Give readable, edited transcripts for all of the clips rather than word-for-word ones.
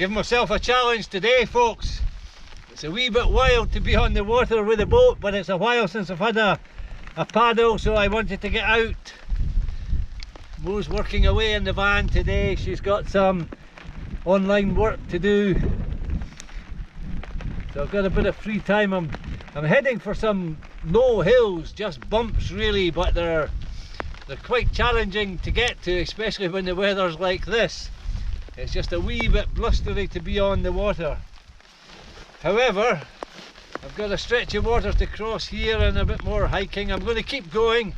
Giving myself a challenge today, folks. It's a wee bit wild to be on the water with a boat, but it's a while since I've had a paddle, so I wanted to get out. Mo's working away in the van today. She's got some online work to do, so I've got a bit of free time. I'm heading for some low hills, just bumps really, but they're quite challenging to get to, especially when the weather's like this. It's just a wee bit blustery to be on the water. However, I've got a stretch of water to cross here and a bit more hiking. I'm going to keep going,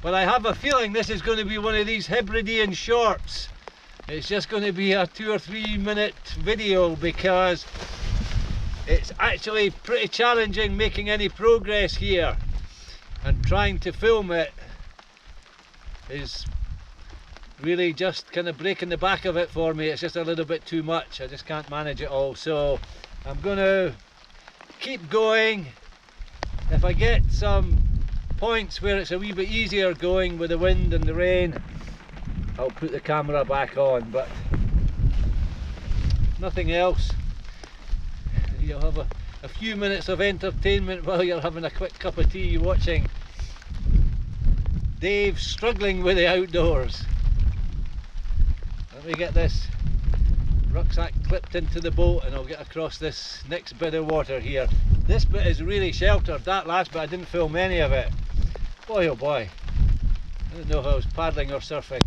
but I have a feeling this is going to be one of these Hebridean shorts. It's just going to be a 2 or 3 minute video because it's actually pretty challenging making any progress here, and trying to film it is really just kind of breaking the back of it for me. It's just a little bit too much. I just can't manage it all, so I'm going to keep going. If I get some points where it's a wee bit easier going with the wind and the rain, I'll put the camera back on, but nothing else. You'll have a few minutes of entertainment while you're having a quick cup of tea watching Dave struggling with the outdoors. Let me get this rucksack clipped into the boat and I'll get across this next bit of water here. This bit is really sheltered. That last bit I didn't film any of it. Boy oh boy, I didn't know if I was paddling or surfing.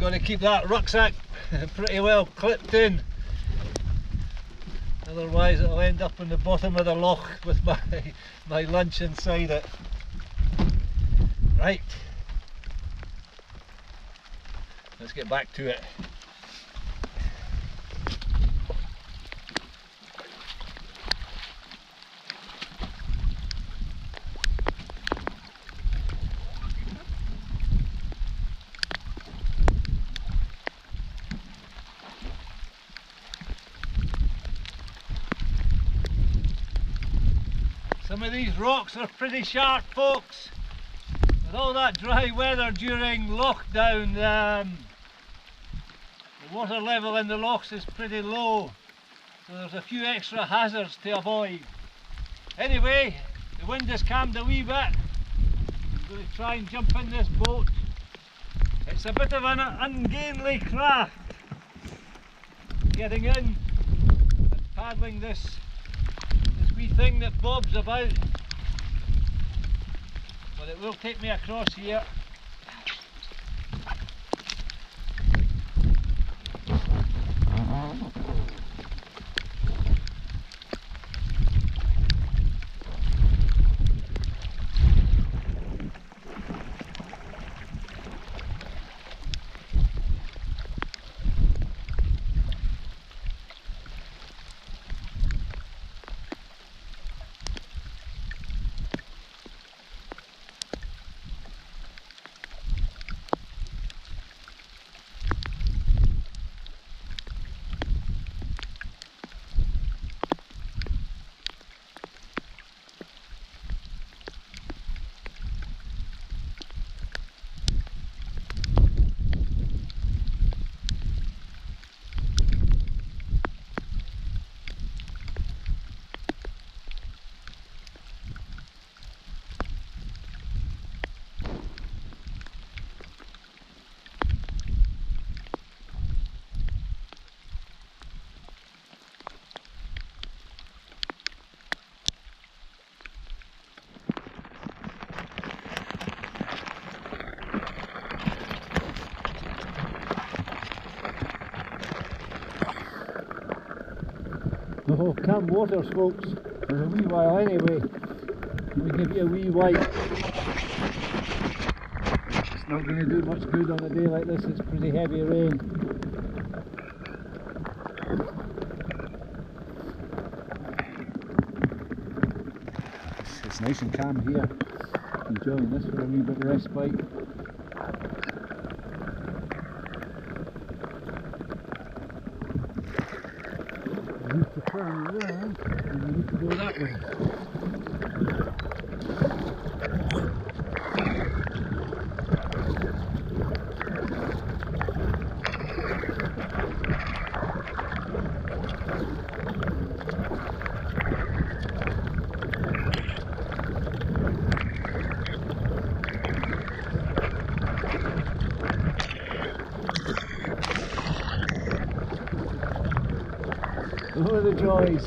Got to keep that rucksack pretty well clipped in, otherwise it'll end up in the bottom of the loch with my lunch inside it. Right, let's get back to it. Some of these rocks are pretty sharp, folks. With all that dry weather during lockdown, the water level in the lochs is pretty low, so there's a few extra hazards to avoid. Anyway, the wind has calmed a wee bit. I'm going to try and jump in this boat. It's a bit of an ungainly craft, getting in and paddling this wee thing that bobs about, but it will take me across here. Oh, calm waters, folks, for a wee while anyway. Let me give you a wee wipe. It's not going to do much good on a day like this, it's pretty heavy rain. It's nice and calm here. Enjoying this for a wee bit of respite. You need to turn around and you need to go that way. Oh, the joys!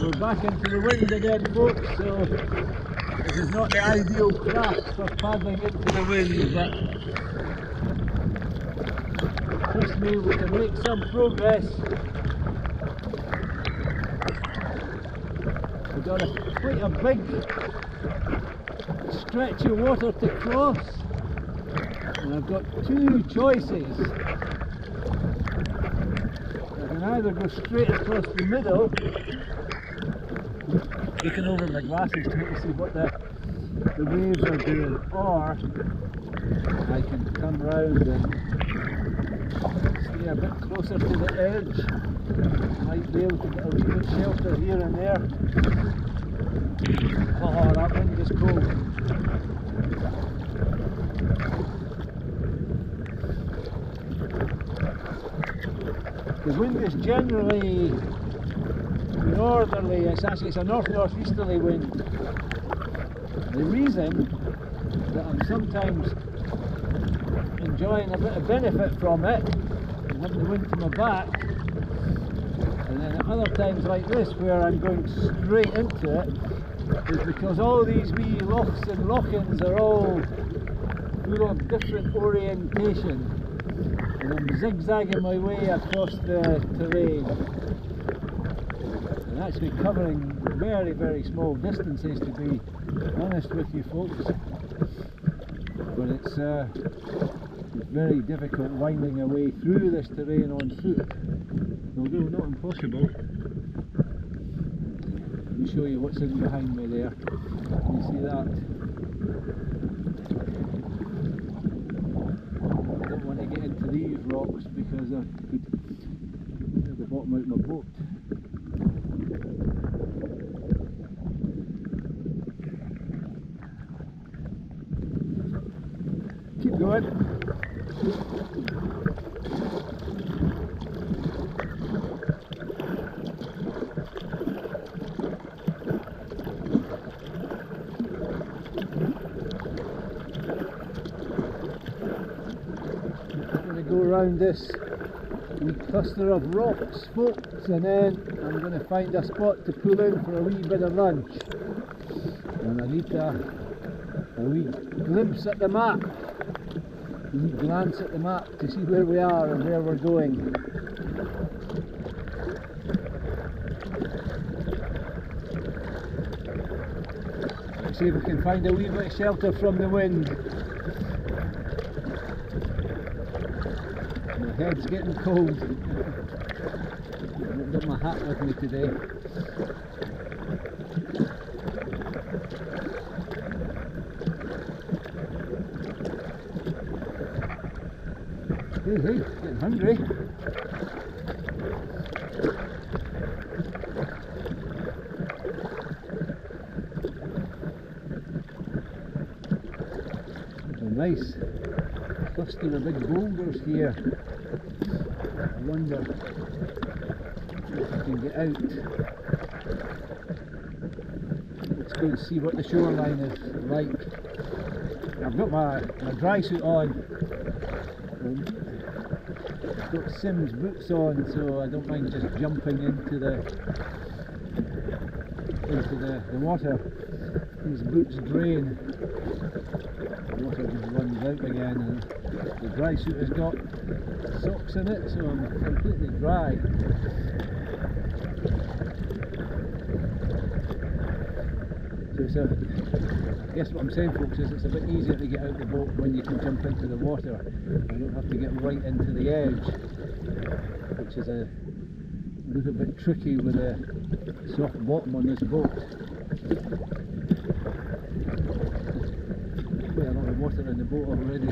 We're back into the wind again, folks, so this is not the ideal craft for paddling into the wind, but trust me, we can make some progress. We've got quite a big stretch of water to cross. And I've got two choices. I can either go straight across the middle, looking over my glasses trying to see what the waves are doing, or I can come round and stay a bit closer to the edge. Might be able to get a wee bit shelter here and there. Oh, that wind is cold. The wind is generally northerly, it's a north-northeasterly wind. The reason that I'm sometimes enjoying a bit of benefit from it, and having the wind to my back, and then at other times like this where I'm going straight into it, is because all these wee lochs and loch-ins are all full of different orientation. And I'm zigzagging my way across the terrain and actually covering very, very small distances, to be honest with you folks, but it's very difficult winding a way through this terrain on foot, although not impossible. Let me show you what's in behind me there. Can you see that? Get into these rocks because I could get the bottom out of my boat. Keep going. Go around this wee cluster of rocks, folks, and then I'm going to find a spot to pull in for a wee bit of lunch. And I need a wee glimpse at the map, a wee glance at the map to see where we are and where we're going. Let's see if we can find a wee bit of shelter from the wind. My head's getting cold. I've got my hat with me today. Hey, getting hungry. There's a nice cluster of big boulders here. I wonder if I can get out. Let's go and see what the shoreline is like. I've got my dry suit on. I've got Sims boots on, so I don't mind just jumping into the water. these boots drain, the water just runs out again, and the dry suit has got socks in it, so I'm completely dry. So I guess what I'm saying, folks, is it's a bit easier to get out the boat when you can jump into the water. I don't have to get right into the edge, which is a little bit tricky with a soft bottom on this boat. There's quite a lot of water in the boat already.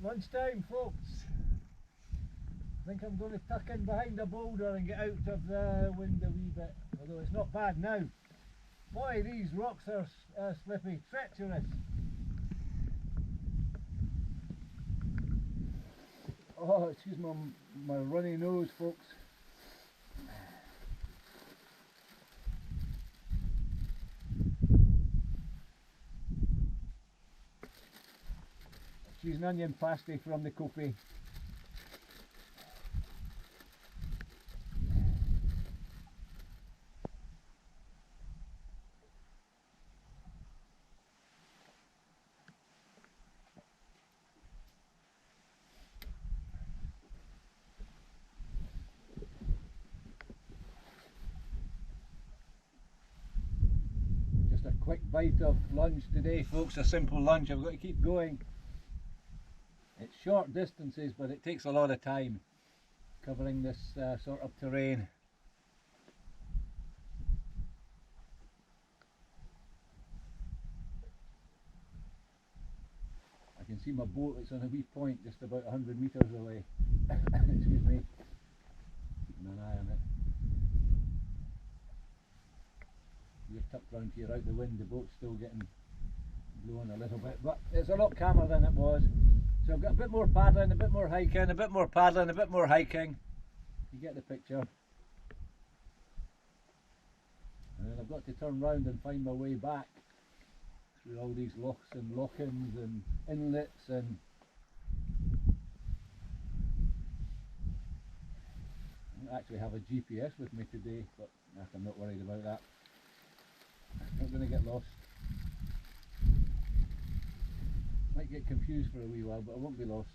Lunchtime, folks. I think I'm going to tuck in behind the boulder and get out of the wind a wee bit, although it's not bad now. Boy, these rocks are slippy, treacherous. Oh, excuse my runny nose, folks. Cheese and onion pasty from the copy. Just a quick bite of lunch today, folks, a simple lunch. I've got to keep going. It's short distances, but it takes a lot of time covering this sort of terrain. I can see my boat, it's on a wee point just about 100 metres away. Excuse me. Keeping an eye on it. Your tucked round here out the wind. The boat's still getting blown a little bit, but it's a lot calmer than it was. So I've got a bit more paddling, a bit more hiking, a bit more paddling, a bit more hiking. You get the picture. And then I've got to turn round and find my way back through all these lochs and lock-ins and inlets and I don't actually have a GPS with me today, but I'm not worried about that. I'm not going to get lost. Might get confused for a wee while, but I won't be lost.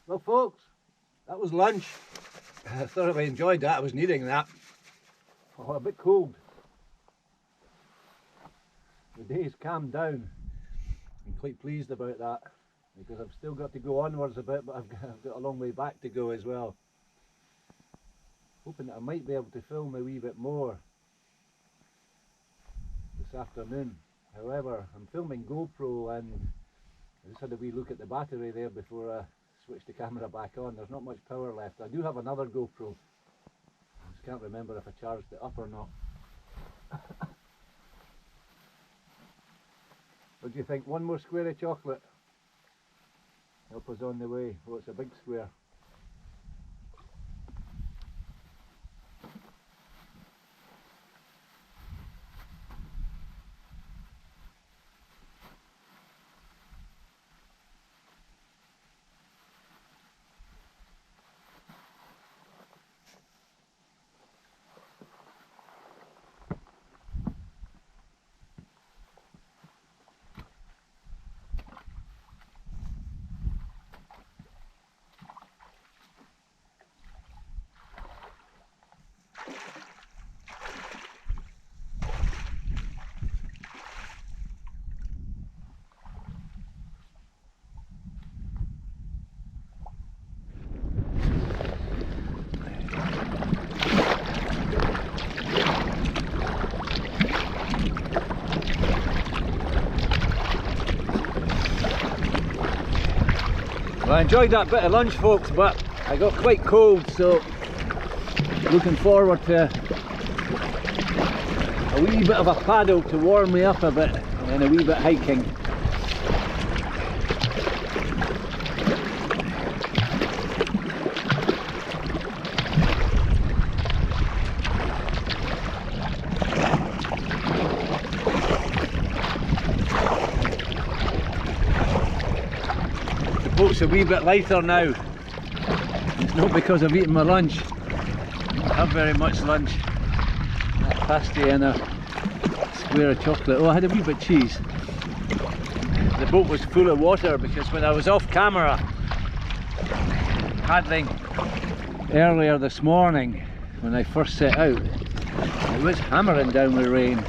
Well folks, that was lunch. I thoroughly enjoyed that, I was needing that. Oh, a bit cold. The day's calmed down. I'm quite pleased about that because I've still got to go onwards a bit, but I've got a long way back to go as well. Hoping that I might be able to film a wee bit more this afternoon. However, I'm filming GoPro and I just had a wee look at the battery there before I switched the camera back on. There's not much power left. I do have another GoPro. I just can't remember if I charged it up or not. What do you think? One more square of chocolate? Help us on the way. Oh, it's a big square. Well, I enjoyed that bit of lunch folks, but I got quite cold, so looking forward to a wee bit of a paddle to warm me up a bit and then a wee bit hiking. Boat's a wee bit lighter now. It's not because I've eaten my lunch. I don't have very much lunch. That pasty and a square of chocolate. Oh, I had a wee bit of cheese. The boat was full of water because when I was off camera paddling earlier this morning when I first set out, it was hammering down with rain.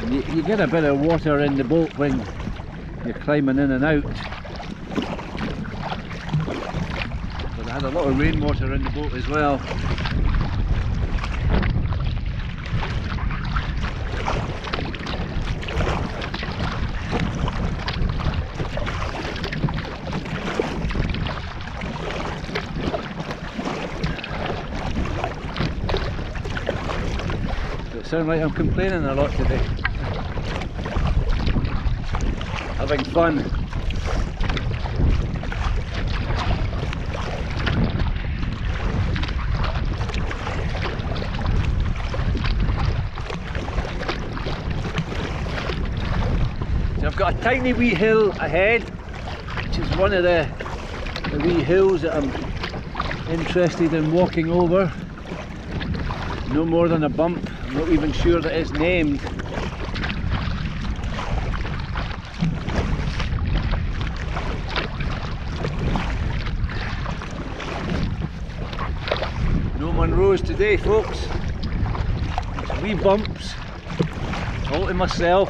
And you get a bit of water in the boat when you're climbing in and out, but I had a lot of rainwater in the boat as well. Does it sound like I'm complaining a lot today? Having fun. So I've got a tiny wee hill ahead, which is one of the wee hills that I'm interested in walking over. No more than a bump. I'm not even sure that it's named. Monroe's today folks. Wee bumps all to myself.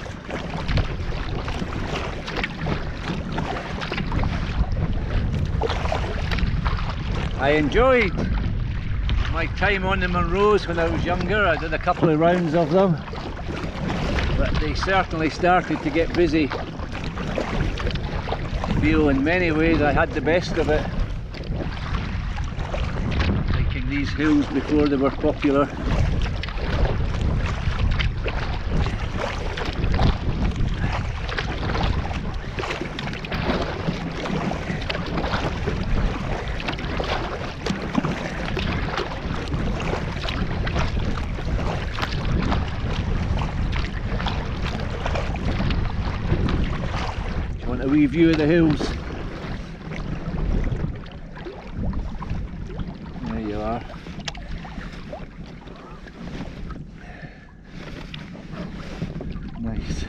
I enjoyed my time on the Munros when I was younger. I did a couple of rounds of them, but they certainly started to get busy. I feel in many ways I had the best of it, taking these hills before they were popular. A wee view of the hills. There you are. Nice.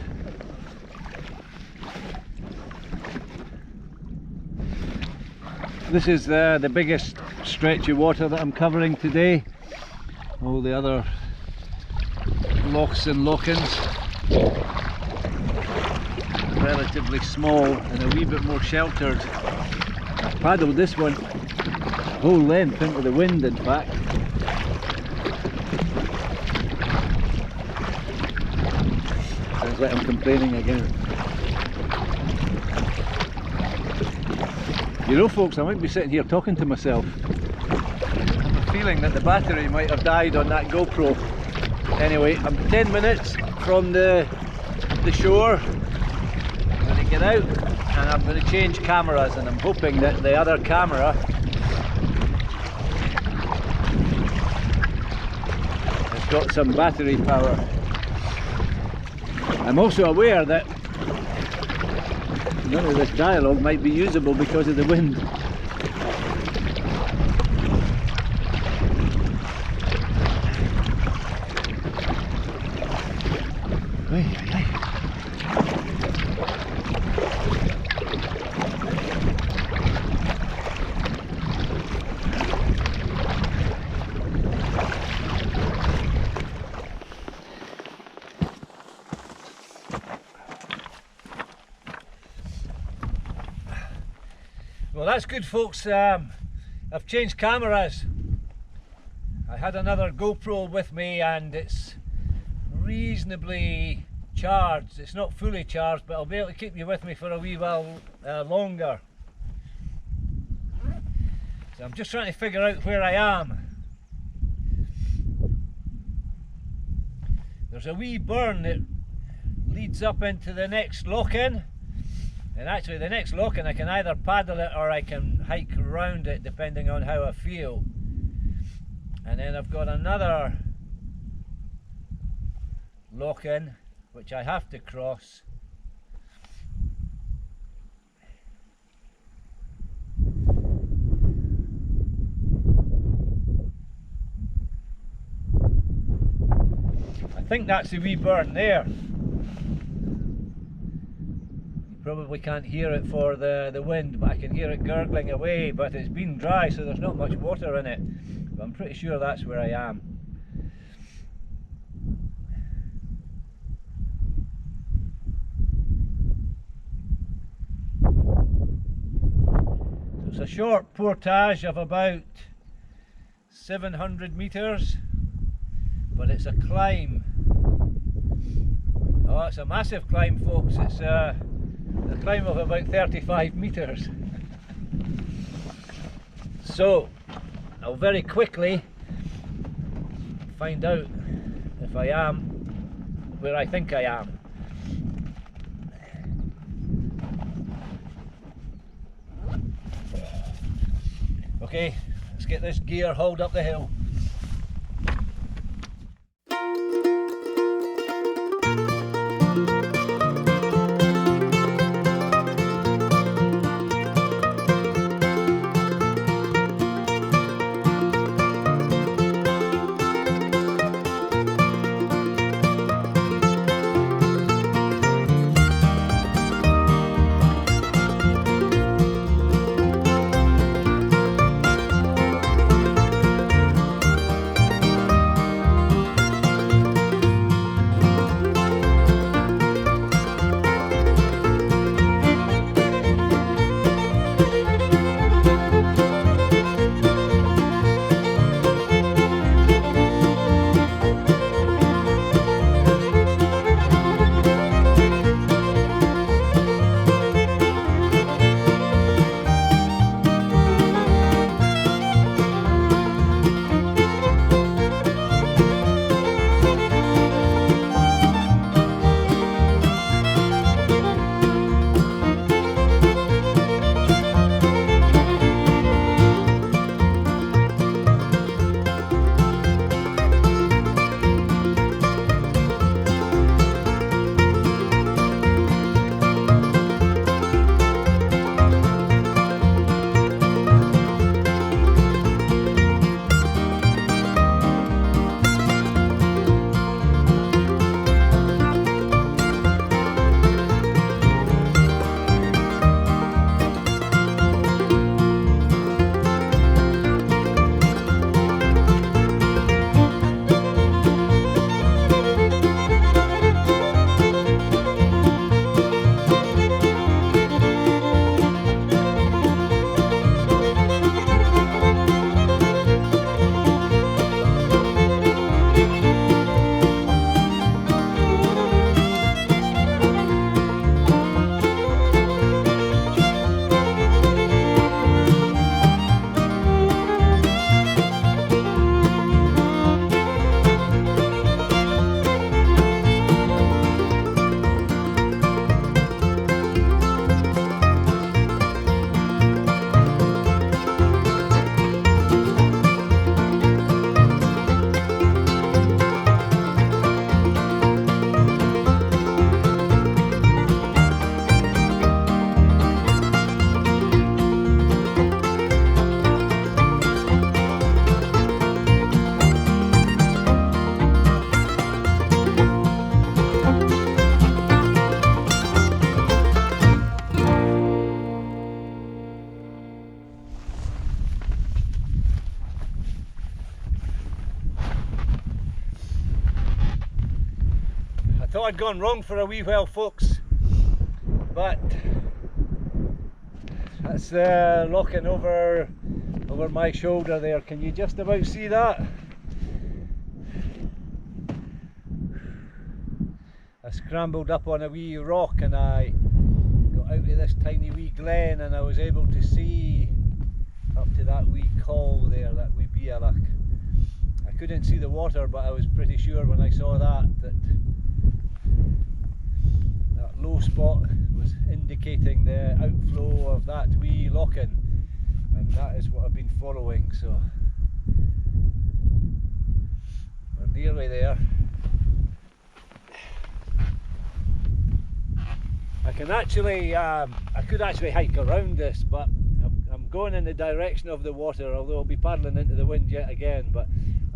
This is the biggest stretch of water that I'm covering today. All the other lochs and lochans relatively small and a wee bit more sheltered. I've paddled this one whole length into the wind, in fact. Sounds like I'm complaining again. You know folks, I might be sitting here talking to myself. I have a feeling that the battery might have died on that GoPro. Anyway, I'm 10 minutes from the shore. Get out and I'm going to change cameras, and I'm hoping that the other camera has got some battery power. I'm also aware that none of this dialogue might be usable because of the wind. Well, that's good folks. I've changed cameras. I had another GoPro with me and it's reasonably charged. It's not fully charged, but I'll be able to keep you with me for a wee while longer. So I'm just trying to figure out where I am. There's a wee burn that leads up into the next lock-in. And actually the next lock-in I can either paddle it or I can hike around it depending on how I feel. And then I've got another lock-in which I have to cross. I think that's the wee burn there. Probably can't hear it for the wind, but I can hear it gurgling away, but it's been dry so there's not much water in it, but I'm pretty sure that's where I am. So it's a short portage of about 700 meters, but it's a climb. Oh, it's a massive climb folks. It's a climb of about 35 meters. So I'll very quickly find out if I am where I think I am. Okay, let's get this gear hauled up the hill. thought I'd gone wrong for a wee while, folks, but that's looking over my shoulder there. Can you just about see that? I scrambled up on a wee rock and I got out of this tiny wee glen, and I was able to see up to that wee col there, that wee bialach. I couldn't see the water, but I was pretty sure when I saw that low spot was indicating the outflow of that wee loch-in, and that is what I've been following. So we're nearly there. I could actually hike around this, but I'm going in the direction of the water, although I'll be paddling into the wind yet again. But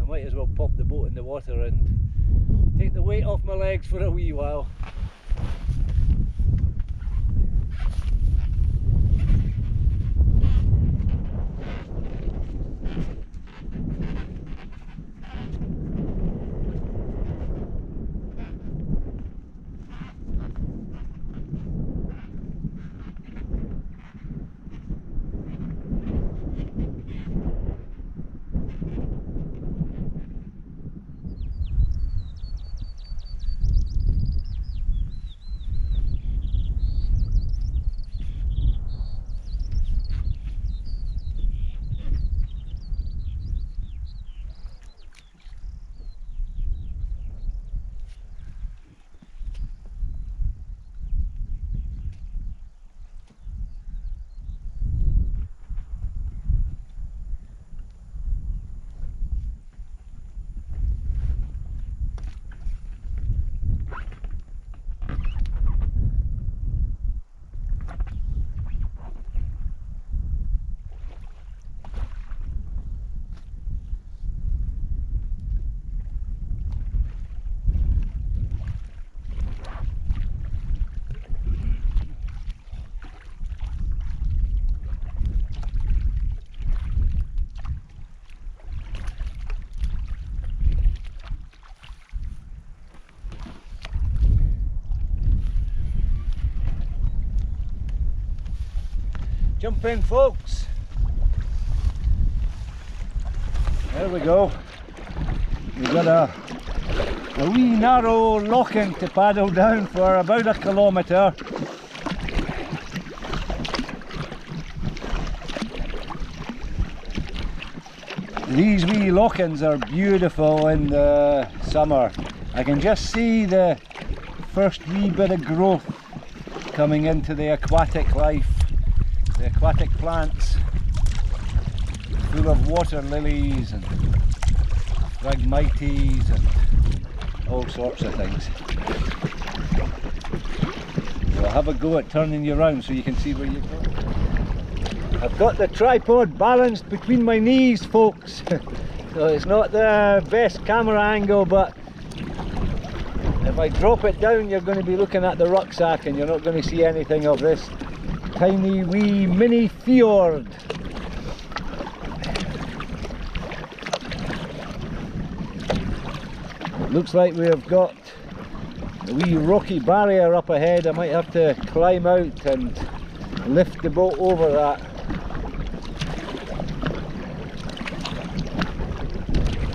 I might as well pop the boat in the water and take the weight off my legs for a wee while. Jump in, folks. There we go. We've got a wee narrow loch-in to paddle down for about 1 kilometre. These wee loch-ins are beautiful in the summer. I can just see the first wee bit of growth coming into the aquatic life. The aquatic plants, full of water lilies and phragmites and all sorts of things. So I'll have a go at turning you around so you can see where you're going. I've got the tripod balanced between my knees, folks. So it's not the best camera angle, but if I drop it down you're going to be looking at the rucksack and you're not going to see anything of this tiny wee mini fjord. It looks like we have got a wee rocky barrier up ahead. I might have to climb out and lift the boat over that.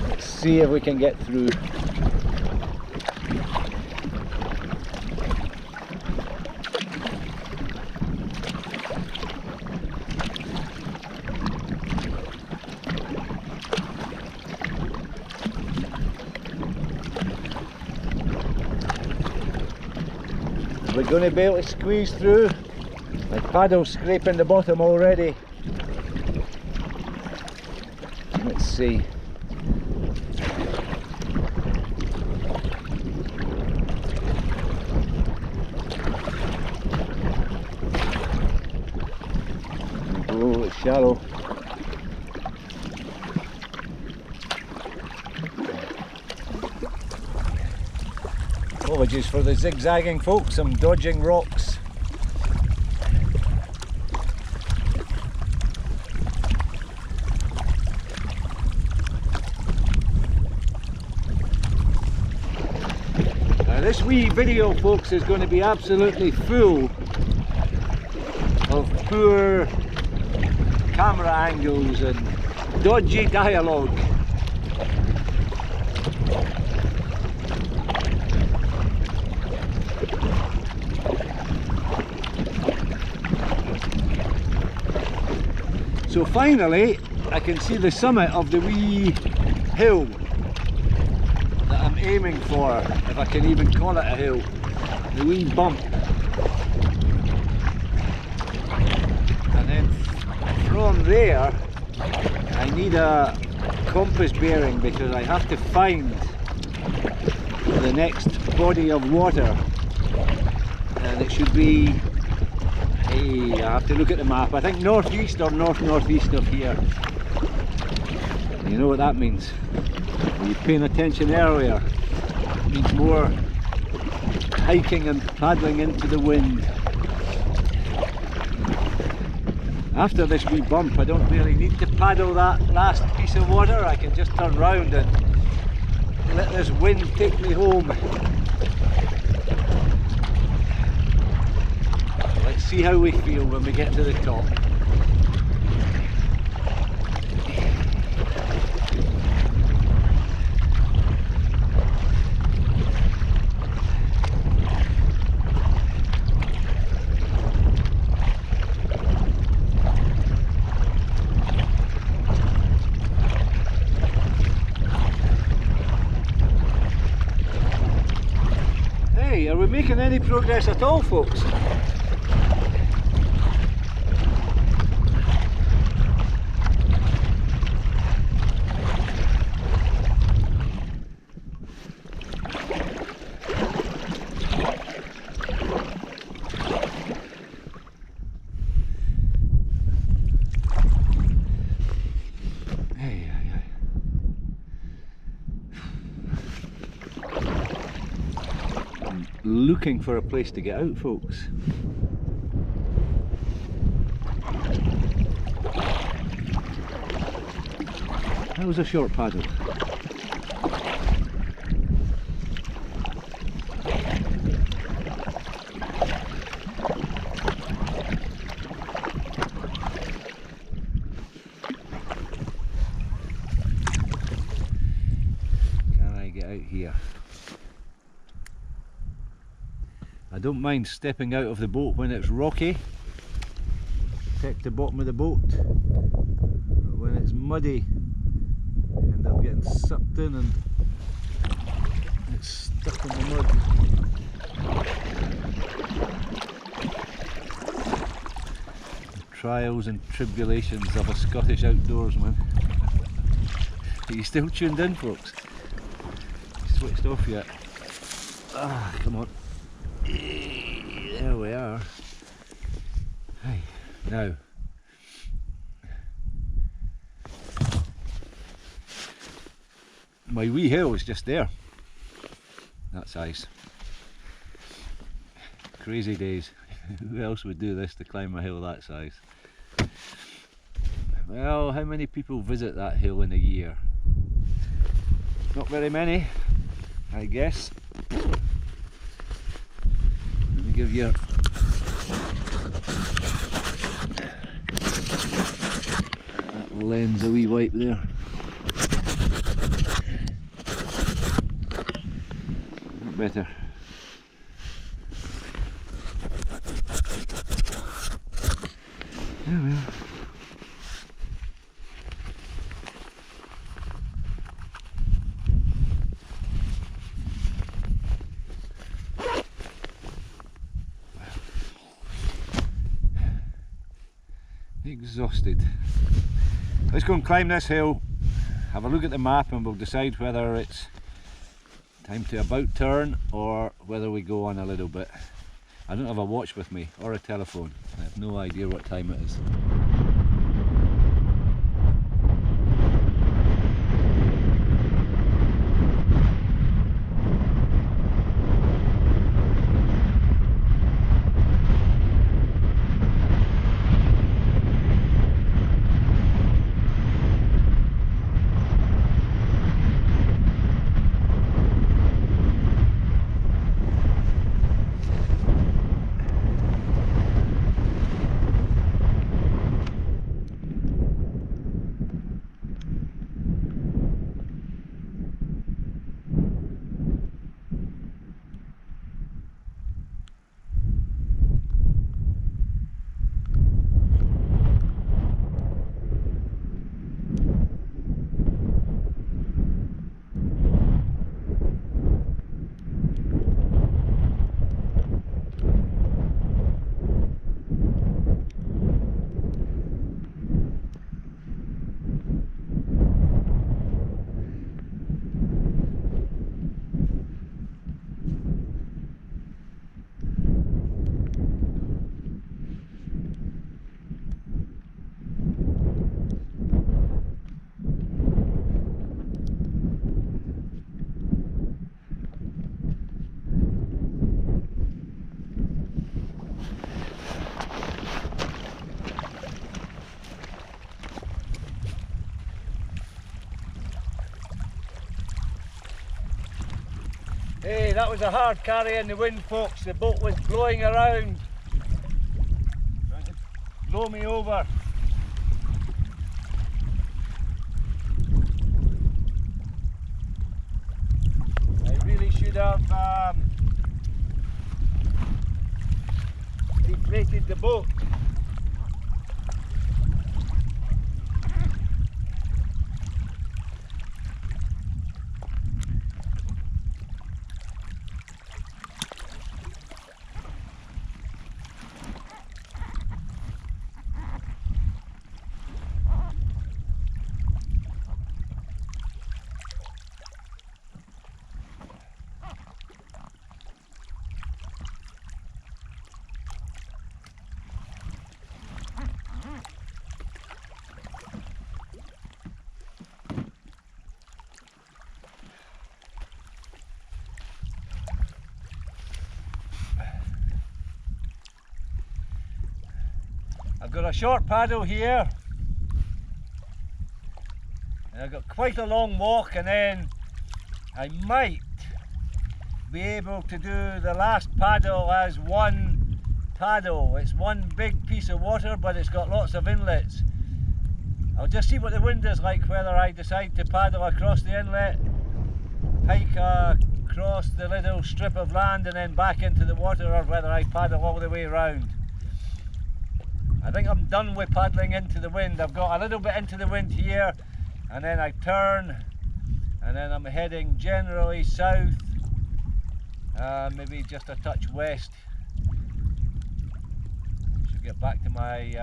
Let's see if we can get through. We're going to be able to squeeze through. My paddle's scraping the bottom already. Let's see. Oh, it's shallow. Apologies for the zigzagging, folks, I'm dodging rocks. This wee video, folks, is going to be absolutely full of poor camera angles and dodgy dialogue. So finally I can see the summit of the wee hill that I'm aiming for, if I can even call it a hill, the wee bump. And then from there I need a compass bearing because I have to find the next body of water, and it should be, I have to look at the map, I think northeast or north-northeast of here. You know what that means? Were you paying attention earlier? It means more hiking and paddling into the wind. After this wee bump I don't really need to paddle that last piece of water, I can just turn round and let this wind take me home. Let's see how we feel when we get to the top. Hey, are we making any progress at all, folks? Looking for a place to get out, folks. That was a short paddle. Can I get out here? I don't mind stepping out of the boat when it's rocky, protect the bottom of the boat, but when it's muddy I end up getting sucked in and it's stuck in the mud. The trials and tribulations of a Scottish outdoorsman. Are you still tuned in, folks? You switched off yet? Ah, come on. There we are. Hey, now my wee hill is just there. That's ice. Crazy days. Who else would do this to climb a hill that size? Well, how many people visit that hill in a year? Not very many, I guess. Give you that lens a wee wipe there. Better. There we are. Exhausted. Let's go and climb this hill, have a look at the map, and we'll decide whether it's time to about turn or whether we go on a little bit. I don't have a watch with me or a telephone. I have no idea what time it is. Hey, that was a hard carry in the wind, folks. The boat was blowing around, trying to blow me over. I really should have deflated the boat. I've got a short paddle here, and I've got quite a long walk, and then I might be able to do the last paddle as one paddle. It's one big piece of water, but it's got lots of inlets. I'll just see what the wind is like, whether I decide to paddle across the inlet, hike across the little strip of land and then back into the water, or whether I paddle all the way around. I think I'm done with paddling into the wind. I've got a little bit into the wind here, and then I turn, and then I'm heading generally south, maybe just a touch west. Should get back to my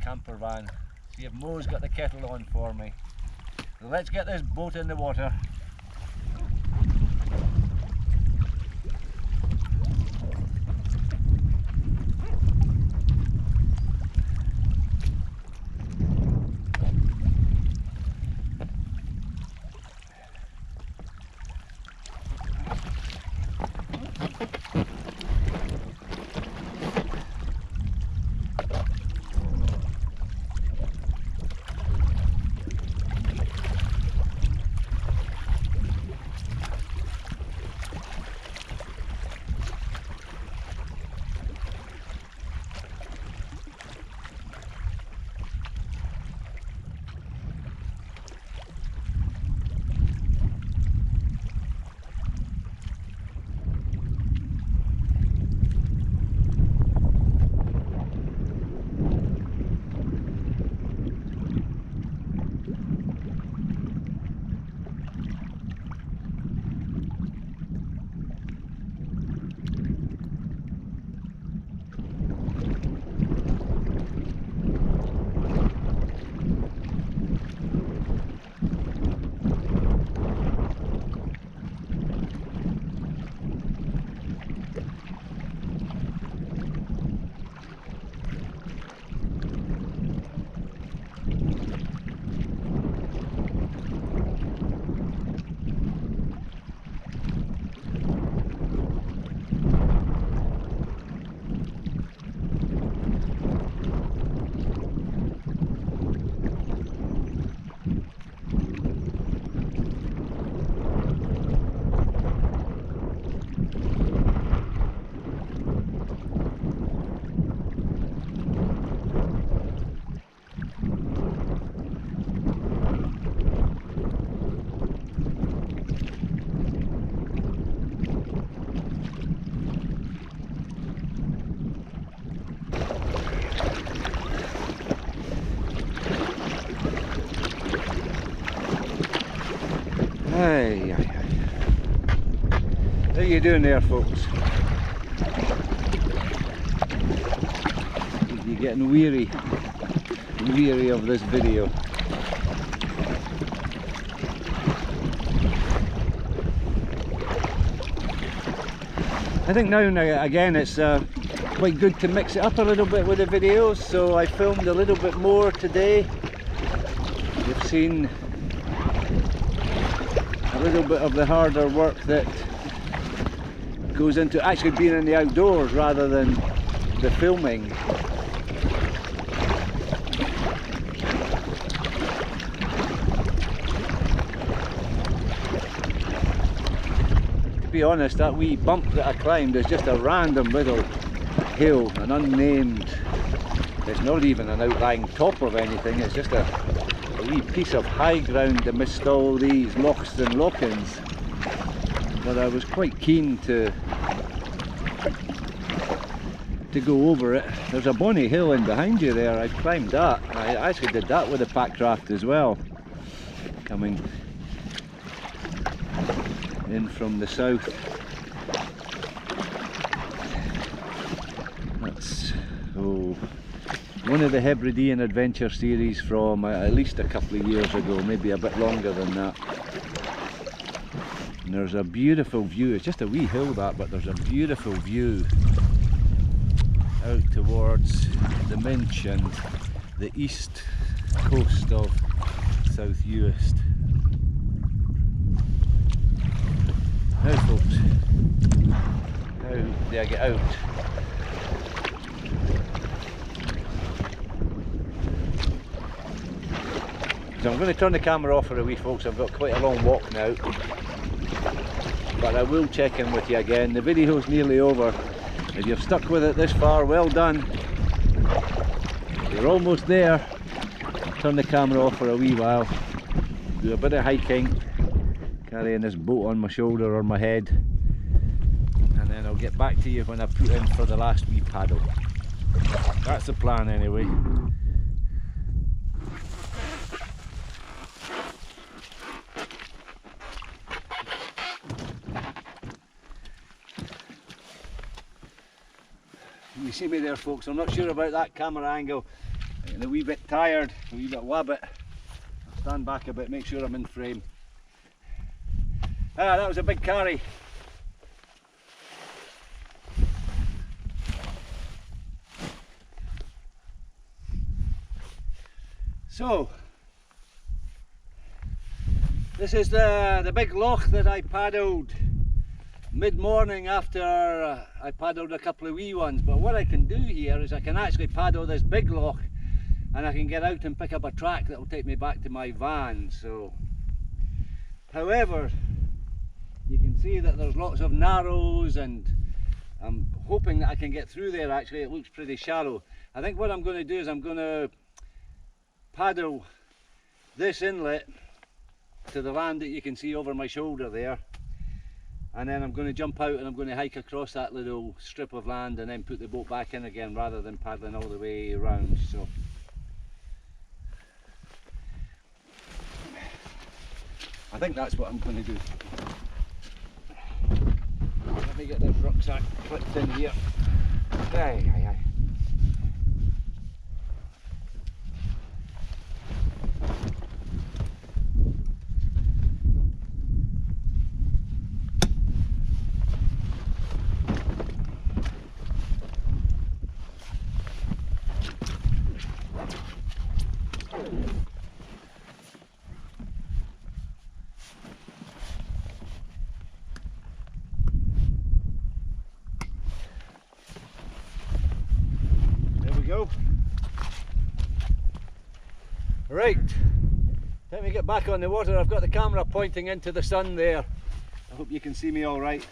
camper van. See if Mo's got the kettle on for me. So let's get this boat in the water. Hey, how you doing there, folks? You're getting weary of this video. I think now and again it's quite good to mix it up a little bit with the videos, so I filmed a little bit more today. You've seen a little bit of the harder work that goes into actually being in the outdoors rather than the filming. be honest, that wee bump that I climbed is just a random little hill, an unnamed, it's not even an outlying top of anything, it's just a wee piece of high ground amidst all these lochs and lochins. But I was quite keen to go over it. There's a bonny hill in behind you there. I climbed that. I actually did that with a pack raft as well, coming in from the south. That's one of the Hebridean adventure series from at least a couple of years ago, maybe a bit longer than that. And there's a beautiful view. It's just a wee hill that, but there's a beautiful view out towards the Minch and the east coast of South Uist. Now folks, how do I get out? So I'm going to turn the camera off for a wee folks. I've got quite a long walk now, but I will check in with you again. The video's nearly over. If you've stuck with it this far, well done. You're almost there. I'll turn the camera off for a wee while, do a bit of hiking, carrying this boat on my shoulder or my head, and then I'll get back to you when I put in for the last wee paddle. That's the plan anyway. You see me there folks, I'm not sure about that camera angle. I'm getting a wee bit tired, a wee bit wabbit. I'll stand back a bit, make sure I'm in frame. Ah, that was a big carry. So, this is the big loch that I paddled mid-morning after I paddled a couple of wee ones. But what I can do here is I can actually paddle this big loch and I can get out and pick up a track that will take me back to my van. So, however, you can see that there's lots of narrows and I'm hoping that I can get through there. Actually, it looks pretty shallow. I think what I'm going to do is I'm going to paddle this inlet to the land that you can see over my shoulder there, and then I'm going to jump out and I'm going to hike across that little strip of land and then put the boat back in again rather than paddling all the way around. So I think that's what I'm going to do. Let me get this rucksack clipped in here. Aye, aye, aye. Go. Right, let me get back on the water. I've got the camera pointing into the sun there. I hope you can see me all right.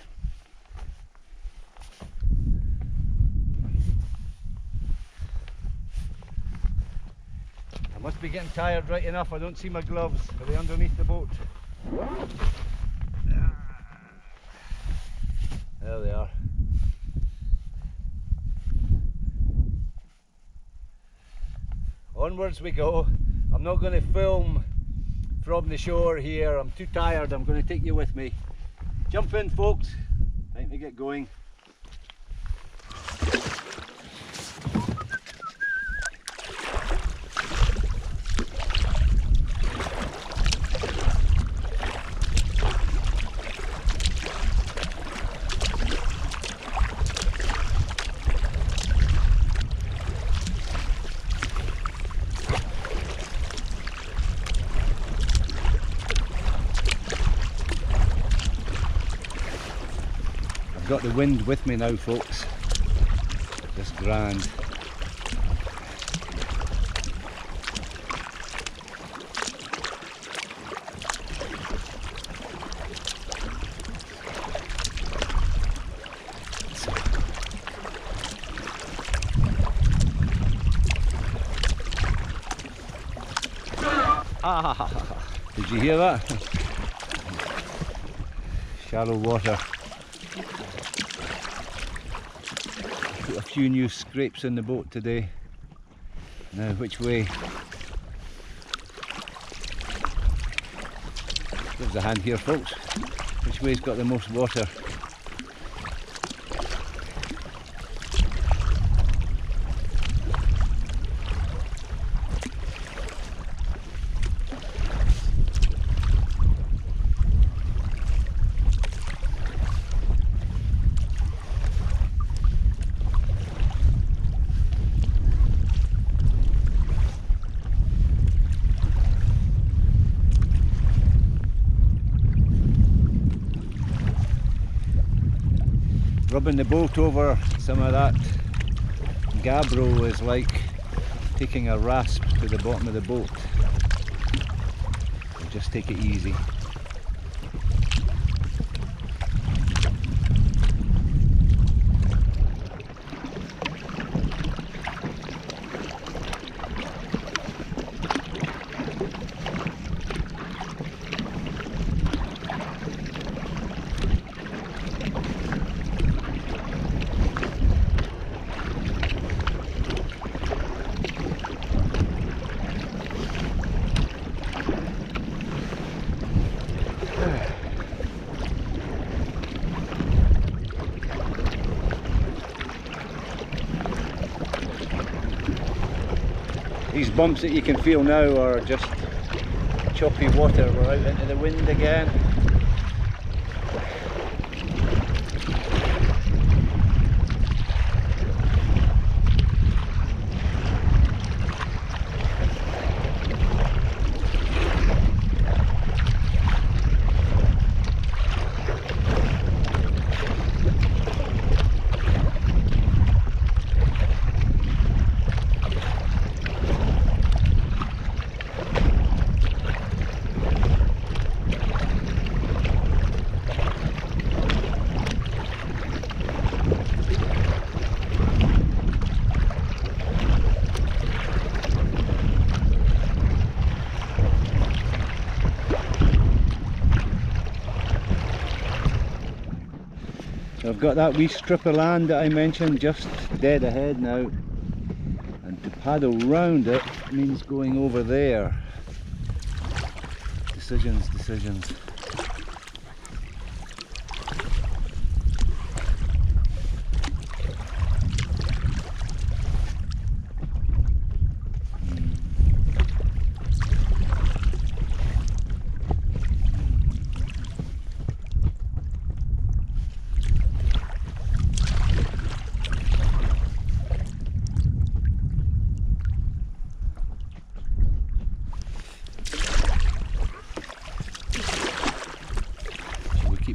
I must be getting tired right enough. I don't see my gloves. Are they underneath the boat? There they are. Onwards we go. I'm not going to film from the shore here. I'm too tired. I'm going to take you with me. Jump in folks. Time to get going. I've got the wind with me now folks, just grand. Ah! Did you hear that? Shallow water. Put a few new scrapes in the boat today. Now which way? Give us a hand here, folks. Which way's got the most water? Rubbing the boat over some of that gabbro is like taking a rasp to the bottom of the boat. So just take it easy. These bumps that you can feel now are just choppy water. We're out into the wind again. So I've got that wee strip of land that I mentioned just dead ahead now, and to paddle round it means going over there. Decisions, decisions.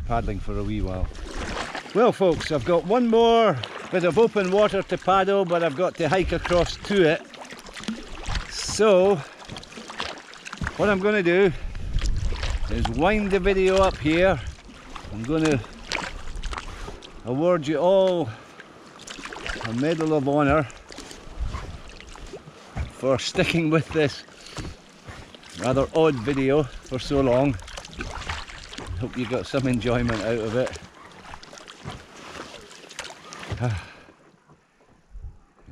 Paddling for a wee while. Well folks, I've got one more bit of open water to paddle, but I've got to hike across to it. So what I'm going to do is wind the video up here. I'm going to award you all a Medal of Honor for sticking with this rather odd video for so long. Hope you got some enjoyment out of it.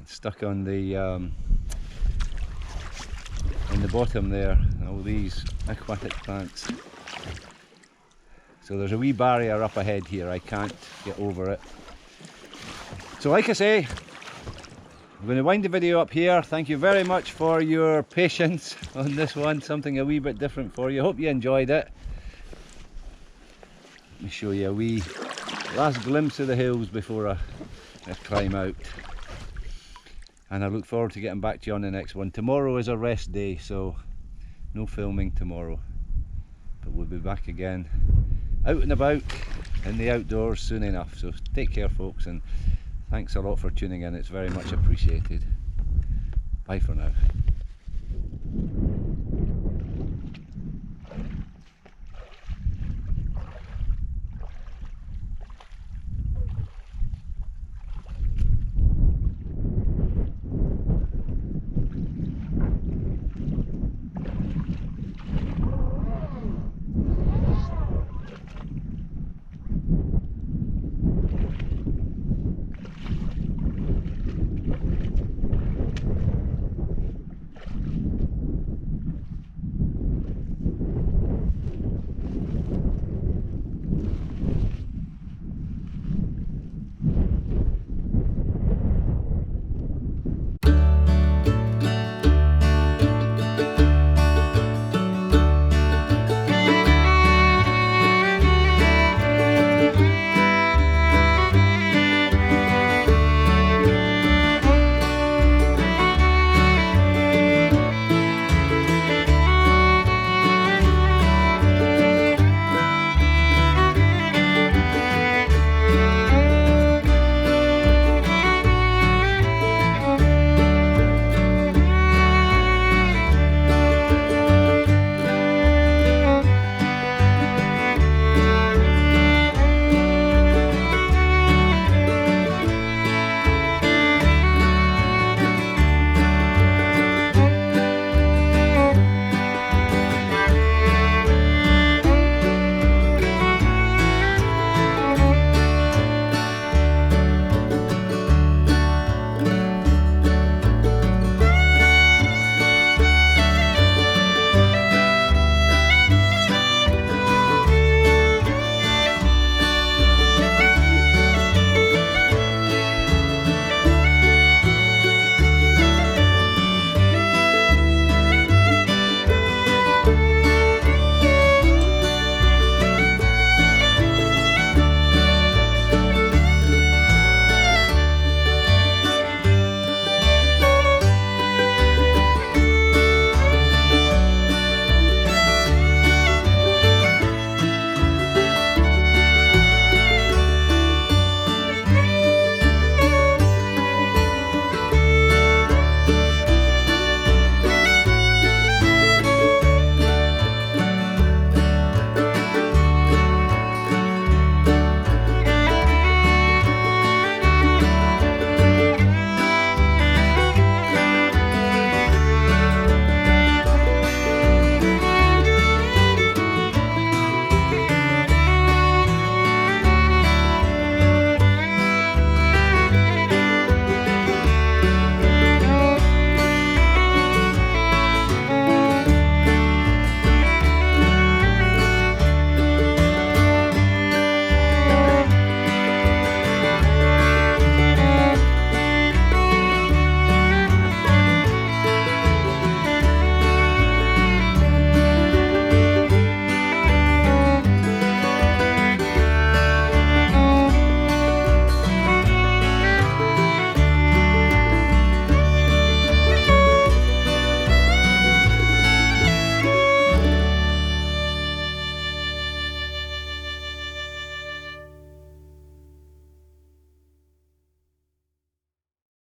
It's stuck on the bottom there, all these aquatic plants. So there's a wee barrier up ahead here, I can't get over it. So like I say, I'm going to wind the video up here. Thank you very much for your patience on this one, something a wee bit different for you. Hope you enjoyed it. Let me show you a wee last glimpse of the hills before I climb out. And I look forward to getting back to you on the next one. Tomorrow is a rest day, so no filming tomorrow. But we'll be back again out and about in the outdoors soon enough. So take care folks, and thanks a lot for tuning in. It's very much appreciated. Bye for now.